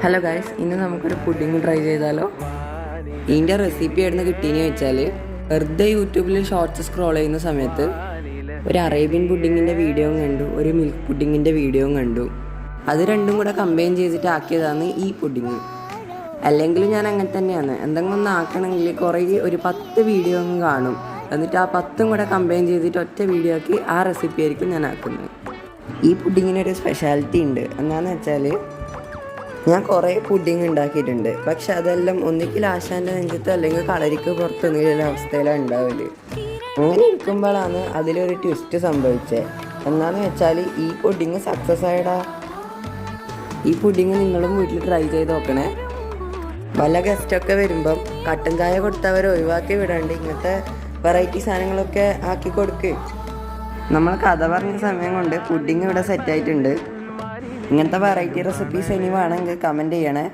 Hello guys, ഇന്ന് നമുക്കൊരു pudding try ചെയ്താലോ. ഇതിൻ്റെ റെസിപ്പി ആയിരുന്നു കിട്ടിയെന്ന് വെച്ചാൽ, വെറുതെ യൂട്യൂബിൽ ഷോർട്സ് സ്ക്രോൾ ചെയ്യുന്ന സമയത്ത് ഒരു അറേബ്യൻ പുഡിങ്ങിൻ്റെ വീഡിയോയും കണ്ടു, ഒരു മിൽക്ക് പുഡിങ്ങിൻ്റെ വീഡിയോയും കണ്ടു. അത് രണ്ടും കൂടെ കമ്പൈൻ ചെയ്തിട്ട് ആക്കിയതാണ് ഈ പുഡിങ്. അല്ലെങ്കിൽ ഞാൻ അങ്ങനെ തന്നെയാണ്, എന്തെങ്കിലും ഒന്ന് ആക്കണമെങ്കിൽ ഒരു 10 വീഡിയോ കാണും, എന്നിട്ട് ആ 10ഉം കൂടെ കമ്പൈൻ ചെയ്തിട്ട് ഒറ്റ വീഡിയോ ആക്കി ആ റെസിപ്പി ആയിരിക്കും ഞാൻ ആക്കുന്നത്. ഈ പുഡിങ്ങിനൊരു സ്പെഷ്യാലിറ്റി ഉണ്ട്. എന്താണെന്ന് വെച്ചാൽ, ഞാൻ കുറേ പുഡിങ് ഉണ്ടാക്കിയിട്ടുണ്ട്, പക്ഷെ അതെല്ലാം ഒന്നിക്കിൽ ആശാൻ്റെ നെഞ്ചത്ത് അല്ലെങ്കിൽ കളരിക്ക് പുറത്തൊന്നുമില്ല അവസ്ഥയിലാണ് ഉണ്ടാവല്. അങ്ങനെ ഇരിക്കുമ്പോഴാണ് അതിലൊരു ട്വിസ്റ്റ് സംഭവിച്ചത്. എന്താണെന്ന് വെച്ചാൽ, ഈ പുഡിങ് സക്സസ് ആയടാ. ഈ പുഡിങ് നിങ്ങളും വീട്ടിൽ ട്രൈ ചെയ്ത് നോക്കണേ. വല്ല ഗസ്റ്റൊക്കെ വരുമ്പം കട്ടൻ ചായ കൊടുത്തവരെ ഒഴിവാക്കി വിടാണ്ട് ഇങ്ങനത്തെ വെറൈറ്റി സാധനങ്ങളൊക്കെ ആക്കി കൊടുക്ക്. നമ്മൾ കഥ പറഞ്ഞ സമയം കൊണ്ട് പുഡിങ് ഇവിടെ സെറ്റായിട്ടുണ്ട്. ഇങ്ങനത്തെ വെറൈറ്റി റെസിപ്പീസ് ഇനി വേണമെങ്കിൽ കമൻറ്റ് ചെയ്യണേ.